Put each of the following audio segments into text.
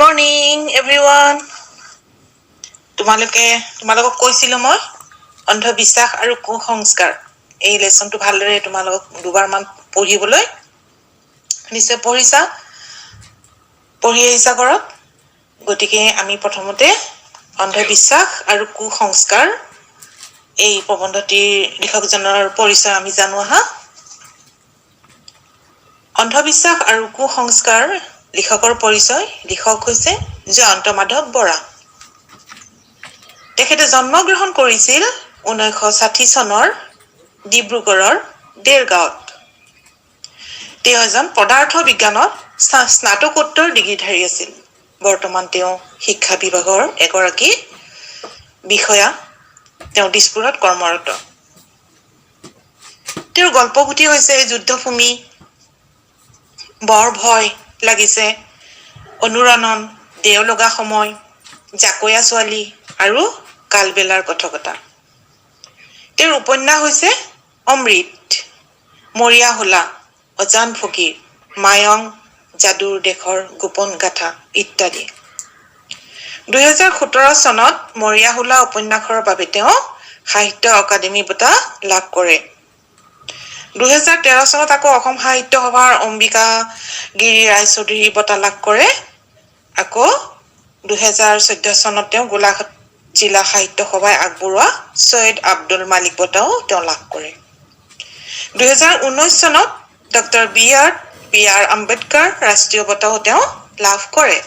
morning everyone. তোমালোকক কৈছিলো মই অন্ধবিশ্বাস আৰু কুসংস্কাৰ এই লেসনটো ভালদৰে তোমালোকক দুবাৰ মান পঢ়িবলৈ নিশ্চয় পঢ়ি আহিছা কৰক। গতিকে আমি প্ৰথমতে অন্ধবিশ্বাস আৰু কুসংস্কাৰ এই প্ৰবন্ধটিৰ লিখকজনৰ পৰিচয় আমি জানো আহা। অন্ধবিশ্বাস আৰু কুসংস্কাৰ লিখকৰ পৰিচয়। লিখক হৈছে জয়ন্ত মাধৱ বৰা। তেখেতে জন্মগ্ৰহণ কৰিছিল 1960 চনৰ ডিব্ৰুগড়ৰ দেৰগাঁৱত। তেওঁ এজন পদাৰ্থ বিজ্ঞানত স্নাতকোত্তৰ ডিগ্ৰীধাৰী আছিল। বৰ্তমান তেওঁ শিক্ষা বিভাগৰ এগৰাকী বিষয়া। তেওঁ দিছপুৰত কৰ্মৰত। তেওঁৰ গল্পপুথি হৈছে যুদ্ধভূমি, বৰ ভয় লাগিছে, অনুৰণন, দেওলগা সময়, জাকৈয়া ছোৱালী আৰু কালবেলাৰ কথকতা। তেওঁৰ উপন্যাস হৈছে অমৃত, মৰিয়া হোলা, অজান ফকীৰ, মায়ং, যাদুৰ দেশৰ গোপন গাথা ইত্যাদি। 2017 চনত মৰিয়া হোলা উপন্যাসৰ বাবে তেওঁ সাহিত্য অকাডেমি বঁটা লাভ কৰে। 2013 চনত আকৌ অসম সাহিত্য সভাৰ অম্বিকা গিৰি ৰায়চৌধুৰী বঁটা লাভ কৰে। আকৌ 2014 চনত তেওঁ গোলাঘাট জিলা সাহিত্য সভাই আগবঢ়োৱা সৈয়দ আব্দুল মালিক বঁটাও তেওঁ লাভ কৰে। 2019 চনত ডক্টৰ বি.আৰ. আম্বেদকাৰ ৰাষ্ট্ৰীয় বঁটাও তেওঁ লাভ কৰে।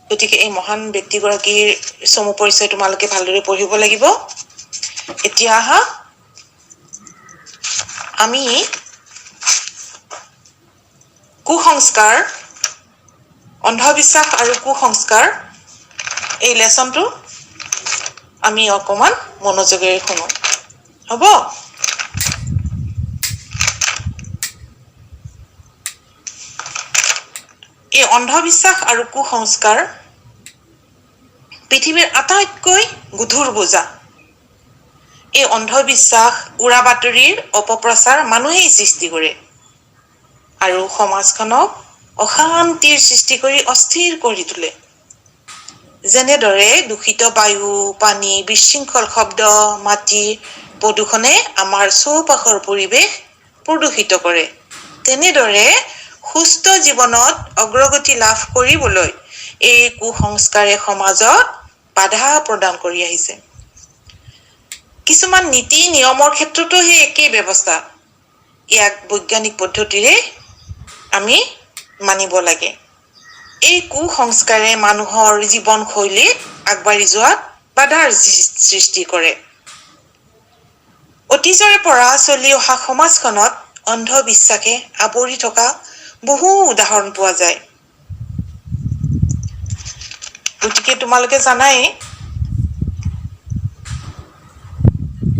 গতিকে এই মহান ব্যক্তিগৰাকীৰ চমু পৰিচয় তোমালোকে ভালদৰে পঢ়িব লাগিব। এতিয়া আহা আমি কুসংস্কাৰ, অন্ধবিশ্বাস আৰু কুসংস্কাৰ এই লেসনটো আমি অকমান মনোযোগেৰে শুনো। হ'ব? এই অন্ধবিশ্বাস আৰু কুসংস্কাৰ পৃথিৱীৰ আটাইতকৈ গধুৰ বোজা। এই অন্ধবিশ্বাস, উৰা বাতৰিৰ অপপ্ৰচাৰ মানুহেই সৃষ্টি কৰে আৰু সমাজখনক অশান্তিৰ সৃষ্টি কৰি অস্থিৰ কৰি তোলে। যেনেদৰে দূষিত বায়ু, পানী, বিশৃংখল শব্দ, মাটি প্ৰদূষণে আমাৰ চৌপাশৰ পৰিৱেশ প্ৰদূষিত কৰে, তেনেদৰে সুস্থ জীৱনত অগ্ৰগতি লাভ কৰিবলৈ এই কুসংস্কাৰে সমাজত বাধা প্ৰদান কৰি আহিছে। কিছুমান নীতি নিয়মৰ ক্ষেত্ৰতো সেই একেই ব্যৱস্থা। ইয়াক বৈজ্ঞানিক পদ্ধতিৰে আমি মানিব লাগে। এই কুসংস্কাৰে মানুহৰ জীৱনশৈলীত আগবাঢ়ি যোৱাত বাধাৰ সৃষ্টি কৰে। অতীজৰে পৰা চলি অহা সমাজখনত অন্ধবিশ্বাসে আৱৰি থকা বহু উদাহৰণ পোৱা যায়। গতিকে তোমালোকে জানাই,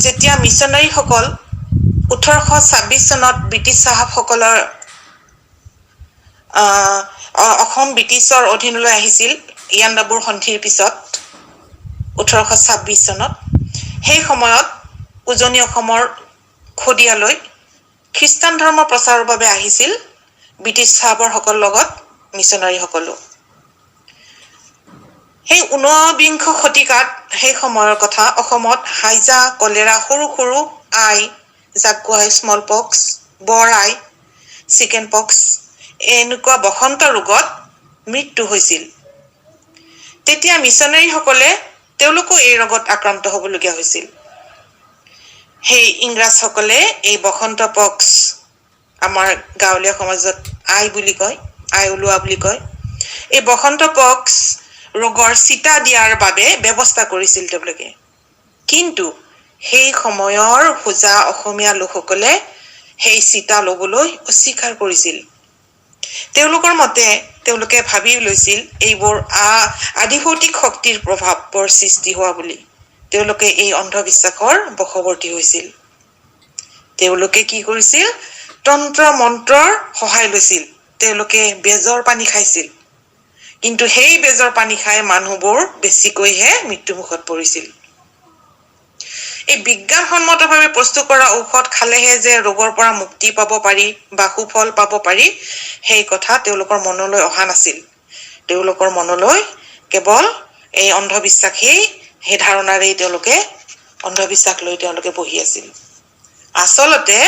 যেতিয়া মিছনাৰীসকল 1826 চনত ব্ৰিটিছ চাহাবসকলৰ অসম ব্ৰিটিছৰ অধীনলৈ আহিছিল ইয়াণ্ডাবুৰ সন্ধিৰ পিছত 1826 চনত। সেই সময়ত উজনি অসমৰ খদিয়ালৈ খ্ৰীষ্টান ধৰ্ম প্ৰচাৰৰ বাবে আহিছিল ব্ৰিটিছ চাহাবৰসকলৰ লগত মিছনাৰীসকলো। সেই 19বিংশ শতিকাত সেই সময়ৰ কথা অসমত হাইজা, কলেৰা, সৰু সৰু আই, যাক কোৱা হয় স্মল পক্স, বৰ আই, চিকেন পক্স, এনেকুৱা বসন্ত ৰোগত মৃত্যু হৈছিল। তেতিয়া মিছনাৰীসকলে তেওঁলোকো এই ৰোগত আক্ৰান্ত হ'বলগীয়া হৈছিল। সেই ইংৰাজসকলে এই বসন্ত পক্স, আমাৰ গাঁৱলীয়া সমাজত আই বুলি কয়, আই ওলোৱা বুলি কয়, এই বসন্ত পক্স ৰোগৰ চিটা দিয়াৰ বাবে ব্যৱস্থা কৰিছিল তেওঁলোকে। কিন্তু সেই সময়ৰ হোজা অসমীয়া লোকসকলে সেই চিটা ল'বলৈ অস্বীকাৰ কৰিছিল। তেওঁলোকৰ মতে তেওঁলোকে ভাবি লৈছিল এইবোৰ আদিভৌতিক শক্তিৰ প্ৰভাৱৰ সৃষ্টি হোৱা বুলি। তেওঁলোকে এই অন্ধবিশ্বাসৰ বশৱৰ্তী হৈছিল। তেওঁলোকে কি কৰিছিল? তন্ত্ৰ মন্ত্ৰৰ সহায় লৈছিল। তেওঁলোকে বেজৰ পানী খাইছিল। কিন্তু সেই বেজৰ পানী খাই মানুহবোৰ বেছিকৈহে মৃত্যুমুখত পৰিছিল। এই বিজ্ঞানসন্মতভাৱে প্ৰস্তুত কৰা ঔষধ খালেহে যে ৰোগৰ পৰা মুক্তি পাব পাৰি বা সুফল পাব পাৰি, সেই কথা তেওঁলোকৰ মনলৈ অহা নাছিল। তেওঁলোকৰ মনলৈ কেৱল এই অন্ধবিশ্বাসেই সেই ধাৰণাৰেই তেওঁলোকে অন্ধবিশ্বাস লৈ তেওঁলোকে বহি আছিল। আচলতে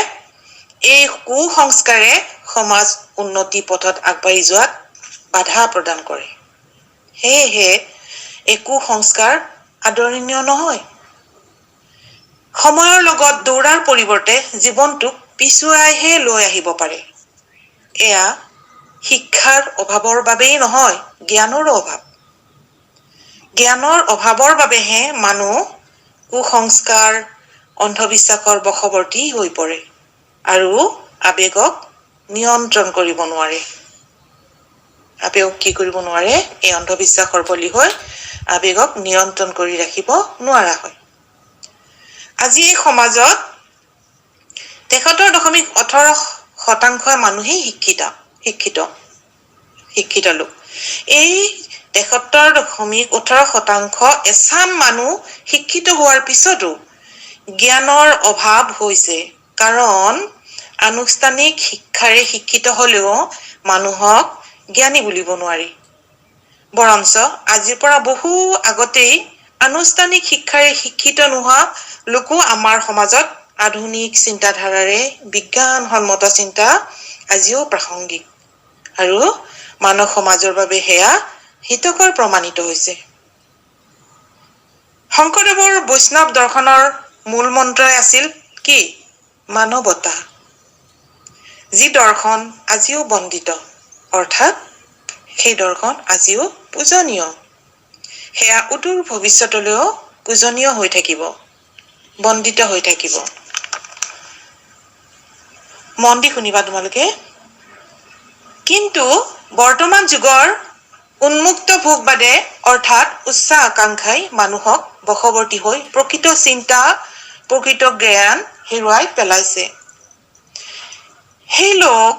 এই কুসংস্কাৰে সমাজ উন্নতি পথত আগবাঢ়ি যোৱাত বাধা প্ৰদান কৰে। সেয়েহে এই কুসংস্কাৰ আদৰণীয় নহয়। সময়ৰ লগত দৌৰাৰ পৰিৱৰ্তে জীৱনটোক পিছুৱাইহে লৈ আহিব পাৰে। এয়া শিক্ষাৰ অভাৱৰ বাবেই নহয়, জ্ঞানৰো অভাৱ। জ্ঞানৰ অভাৱৰ বাবেহে মানুহ কুসংস্কাৰ, অন্ধবিশ্বাসৰ বশৱৰ্তী হৈ পৰে আৰু আৱেগক নিয়ন্ত্ৰণ কৰিব নোৱাৰে। আৱেগক কি কৰিব নোৱাৰে? এই অন্ধবিশ্বাসৰ বলি হৈ আৱেগক নিয়ন্ত্ৰণ কৰি ৰাখিব নোৱাৰা হয়। আজি এই সমাজত 73.18% মানুহেই শিক্ষিত লোক। এই 73.18% এচাম মানুহ শিক্ষিত হোৱাৰ পিছতো জ্ঞানৰ অভাৱ হৈছে। কাৰণ আনুষ্ঠানিক শিক্ষাৰে শিক্ষিত হলেও মানুহক জ্ঞানী বুলিব নোৱাৰি। বৰঞ্চ আজিৰ পৰা বহু আগতেই আনুষ্ঠানিক শিক্ষাৰে শিক্ষিত নোহোৱা লোকো আমাৰ সমাজত আধুনিক চিন্তাধাৰাৰে বিজ্ঞানসন্মত চিন্তা আজিও প্ৰাসংগিক আৰু মানৱ সমাজৰ বাবে সেয়া হিতকৰ প্ৰমাণিত হৈছে। শংকৰদেৱৰ বৈষ্ণৱ দৰ্শনৰ মূল মন্ত্ৰই আছিল কি? মানৱতা। যি দৰ্শন আজিও বন্দিত, অৰ্থাৎ সেই দৰ্শন আজিও পূজনীয়। সেয়া অদূৰ ভৱিষ্যতলৈও পূজনীয় হৈ থাকিব, বন্দিত হৈ থাকিব। মন দি শুনিবা তোমালোকে। কিন্তু বৰ্তমান যুগৰ উন্মুক্ত ভোগবাদে অৰ্থাৎ উচ্চ আকাংক্ষাই মানুহক বশৱৰ্তী হৈ প্ৰকৃত চিন্তা, প্ৰকৃত জ্ঞান হেৰুৱাই পেলাইছে। সেই লোক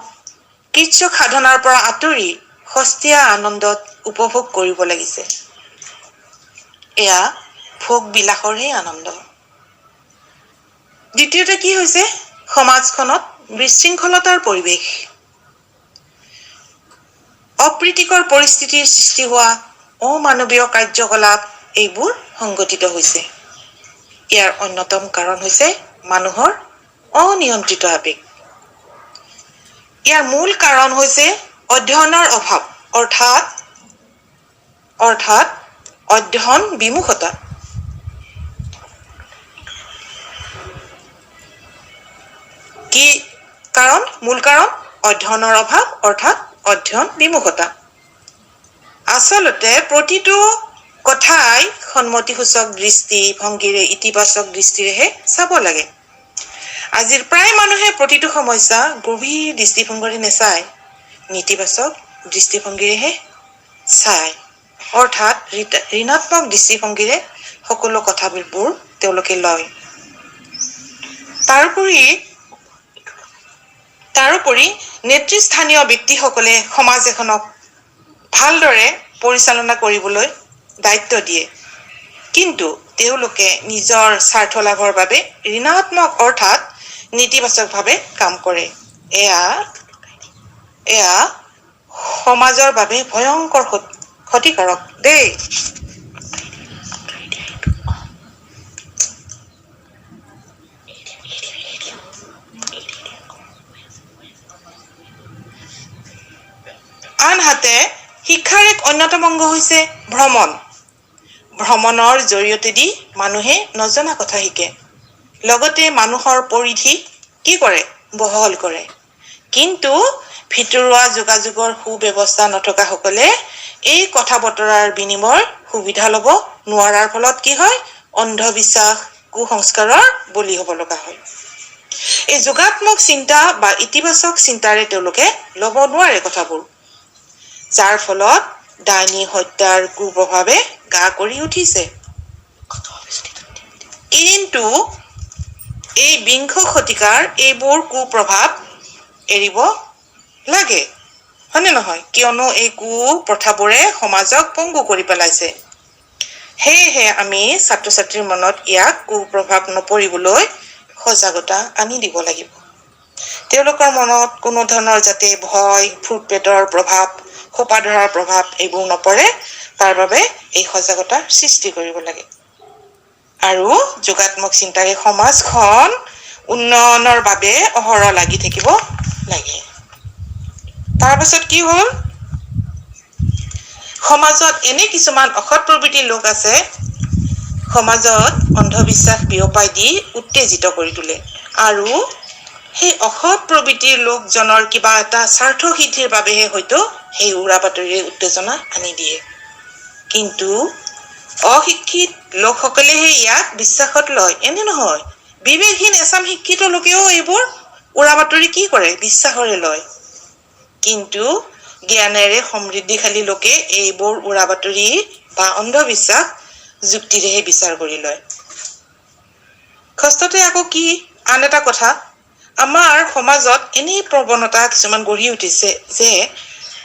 কৃচ্ছক সাধনাৰ পৰা আঁতৰি সস্তীয়া আনন্দত উপভোগ কৰিব লাগিছে। এয়া ভোগ বিলাসৰহে আনন্দ। দ্বিতীয়তে কি হৈছে? সমাজখনত বিশৃংখলতাৰ পৰিৱেশ। অপ্ৰীতিকৰ পৰিস্থিতিৰ সৃষ্টি হোৱা অমানৱীয় কাৰ্যকলাপ এইবোৰ সংঘটিত হৈছে। ইয়াৰ অন্যতম কাৰণ হৈছে মানুহৰ অনিয়ন্ত্ৰিত আৱেগ। ইয়াৰ মূল কাৰণ হৈছে অধ্যয়নৰ অভাৱ, অৰ্থাৎ অধ্যয়ন বিমুখতা। কি কাৰণ? মূল কাৰণ অধ্যয়নৰ অভাৱ অৰ্থাৎ অধ্যয়ন বিমুখতা। আচলতে প্ৰতিটো কথাই সন্মতিসূচক দৃষ্টিভংগীৰে, ইতিবাচক দৃষ্টিৰেহে চাব লাগে। আজিৰ প্ৰায় মানুহে প্ৰতিটো সমস্যা গভীৰ দৃষ্টিভংগীৰে নেচায়, নেতিবাচক দৃষ্টিভংগীৰেহে চায়। অৰ্থাৎ ঋণাত্মক দৃষ্টিভংগীৰে সকলো কথাবোৰ তেওঁলোকে লয়। তাৰোপৰি নেতৃস্থানীয় ব্যক্তিসকলে সমাজ এখনক ভালদৰে পৰিচালনা কৰিবলৈ দায়িত্ব দিয়ে। কিন্তু তেওঁলোকে নিজৰ স্বাৰ্থ লাভৰ বাবে ঋণাত্মক অৰ্থাৎ নেতিবাচকভাৱে কাম কৰে। এয়া সমাজৰ বাবে ভয়ংকৰ ক্ষতিকাৰক দেই। আনহাতে শিক্ষাৰ এক অন্যতম অংগ হৈছে ভ্ৰমণ। ভ্ৰমণৰ জৰিয়তেদি মানুহে নজনা কথা শিকে। লগতে মানুহৰ পৰিধি কি কৰে? বহল কৰে। কিন্তু ভিতৰুৱা যোগাযোগৰ সুব্যৱস্থা নথকা সকলে এই কথা বতৰাৰ বিনিময়ৰ সুবিধা ল'ব নোৱাৰাৰ ফলত কি হয়? অন্ধবিশ্বাস, কুসংস্কাৰৰ বলি হ'ব লগা হয়। এই যোগাত্মক চিন্তা বা ইতিবাচক চিন্তাৰে তেওঁলোকে ল'ব নোৱাৰে কথাবোৰ, যাৰ ফলত ডাইনী হত্যাৰ কুপ্ৰভাৱে গা কৰি উঠিছে। কিন্তু এই বিংশ শতিকাৰ এইবোৰ কুপ্ৰভাৱ এৰিব লাগে, হয়নে নহয়? কিয়নো এই কুপ্ৰথাবোৰে সমাজক পংগু কৰি পেলাইছে। সেয়েহে আমি ছাত্ৰ ছাত্ৰীৰ মনত ইয়াক কুপ্ৰভাৱ নপৰিবলৈ সজাগতা আনি দিব লাগিব। তেওঁলোকৰ মনত কোনো ধৰণৰ যাতে ভয়, ভূত প্ৰেতৰ প্ৰভাৱ খোপা ধৰাৰ প্ৰভাৱ এইবোৰ নপৰে, তাৰ বাবে এই সজাগতাৰ সৃষ্টি কৰিব লাগে। আৰু যোগাত্মক চিন্তাৰে সমাজখন উন্নয়নৰ বাবে অহৰহ লাগি থাকিব লাগে। তাৰ পাছত কি হ'ল, সমাজত এনে কিছুমান অসৎ প্ৰবৃত্তিৰ লোক আছে, সমাজত অন্ধবিশ্বাস বিয়পাই দি উত্তেজিত কৰি তোলে আৰু সেই অসৎ প্ৰবৃত্তিৰ লোকজনৰ কিবা এটা স্বাৰ্থ সিদ্ধিৰ বাবেহে হয়তো সেই উৰা বাতৰিৰে উত্তেজনা আনি দিয়ে। কিন্তু অশিক্ষিত লোকসকলেহে ইয়াক বিশ্বাসত লয়, এনে নহয়। বিবেকহীন এচাম শিক্ষিত লোকেও এইবোৰ উৰা বাতৰি কি কৰে, বিশ্বাসৰে লয়। কিন্তু জ্ঞানেৰে সমৃদ্ধিশালী লোকে এইবোৰ উৰা বাতৰি বা অন্ধবিশ্বাস যুক্তিৰেহে বিচাৰ কৰি লয়। ষষ্ঠতে আকৌ কি আন এটা কথা, আমাৰ সমাজত এনে প্ৰৱণতা কিছুমান গঢ়ি উঠিছে যে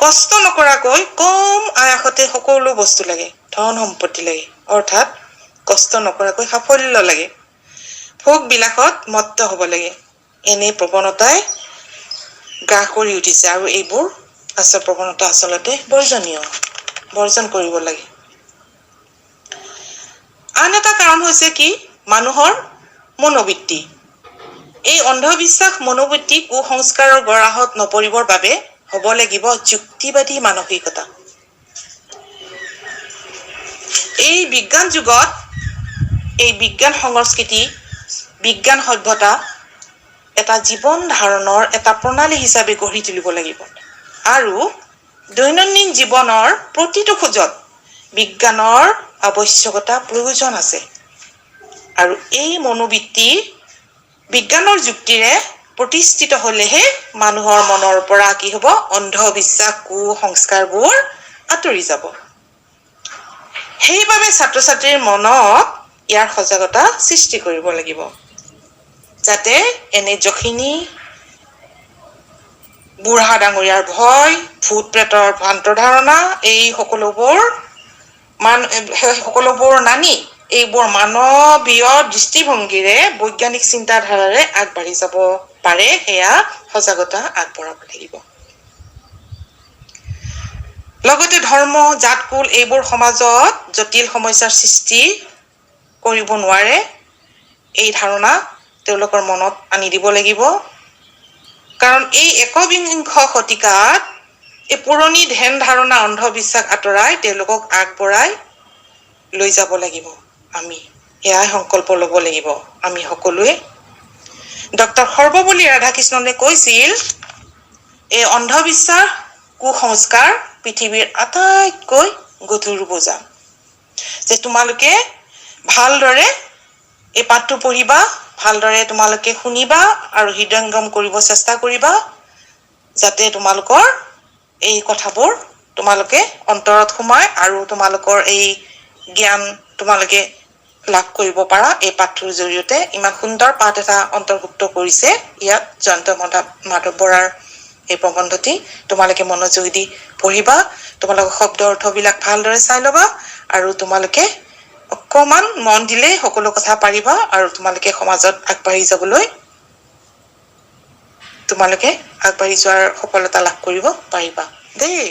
কষ্ট নকৰাকৈ কম আয়াসতে সকলো বস্তু লাগে, ধন সম্পত্তি লাগে, অৰ্থাৎ কষ্ট নকৰাকৈ সাফল্য লাগে, ভোগ বিলাসত মত্ত হব লাগে। এনে প্ৰৱণতাই গ্ৰাস কৰি উঠিছে আৰু এইবোৰ প্ৰৱণতা আচলতে বৰ্জনীয়, বৰ্জন কৰিব লাগে। আন এটা কাৰণ হৈছে কি, মানুহৰ মনোবৃত্তি। এই অন্ধবিশ্বাস মনোবৃত্তি কুসংস্কাৰৰ গৰাহত নপৰিবৰ বাবে হব লাগিব যুক্তিবাদী মানসিকতা। এই বিজ্ঞান যুগত এই বিজ্ঞান সংস্কৃতি, বিজ্ঞান সভ্যতা এটা জীৱন ধাৰণৰ এটা প্ৰণালী হিচাপে গঢ়ি তুলিব লাগিব আৰু দৈনন্দিন জীৱনৰ প্ৰতিটো খোজত বিজ্ঞানৰ আৱশ্যকতা প্ৰয়োজন আছে। আৰু এই মনোবৃত্তি বিজ্ঞানৰ যুক্তিৰে প্ৰতিষ্ঠিত হলেহে মানুহৰ মনৰ পৰা কি হব, অন্ধবিশ্বাস কুসংস্কাৰবোৰ আঁতৰি যাব। সেইবাবে ছাত্ৰ ছাত্ৰীৰ মনত ইয়াৰ সজাগতা সৃষ্টি কৰিব লাগিব, যাতে এনে যখিনী বুঢ়া ডাঙৰীয়াৰ ভয়, ভূত প্ৰেতৰ ভ্ৰান্ত ধাৰণা, এই সকলোবোৰ নানি এইবোৰ মানৱীয় দৃষ্টিভংগীৰে বৈজ্ঞানিক চিন্তাধাৰাৰে আগবাঢ়ি যাব পাৰে, সেয়া সজাগতা আগবঢ়াব লাগিব। লগতে ধৰ্ম, জাত, কুল এইবোৰ সমাজত জটিল সমস্যাৰ সৃষ্টি কৰিব নোৱাৰে, এই ধাৰণা তেওঁলোকৰ মনত আনি দিব লাগিব। কাৰণ এই একবিংশ শতিকাত এই পুৰণি ধ্যান ধাৰণা অন্ধবিশ্বাস আঁতৰাই তেওঁলোকক আগবঢ়াই লৈ যাব লাগিব। আমি এয়াই সংকল্প লব লাগিব আমি সকলোৱে। ডক্টৰ সৰ্বপল্লী ৰাধাকৃষ্ণনে কৈছিল, এই অন্ধবিশ্বাস কুসংস্কাৰ পৃথিৱীৰ আটাইতকৈ গধুৰ বোজা, যে তোমালোকে ভালদৰে এই পাঠটো পঢ়িবা, ভালদৰে তোমালোকে শুনিবা আৰু হৃদয়ংগম কৰিব চেষ্টা কৰিবা, যাতে তোমালোকৰ এই কথাবোৰ তোমালোকে অন্তৰত সোমায় আৰু তোমালোকৰ এই জ্ঞান তোমালোকে লাভ কৰিব পাৰা। এই পাঠটোৰ জৰিয়তে ইমান সুন্দৰ পাঠ এটা অন্তৰ্ভুক্ত কৰিছে ইয়াত জয়ন্ত মাধৱ বৰাৰ এই প্ৰবন্ধটি। তোমালোকে মনোযোগ দি পঢ়িবা, তোমালোকৰ শব্দ অৰ্থবিলাক ভালদৰে চাই ল'বা আৰু তোমালোকে অকমান মন দিলেই সকলো কথা পাৰিবা আৰু তোমালোকে সমাজত আগবাঢ়ি যাবলৈ তোমালোকে আগবাঢ়ি যোৱাৰ সফলতা লাভ কৰিব পাৰিবা দেই।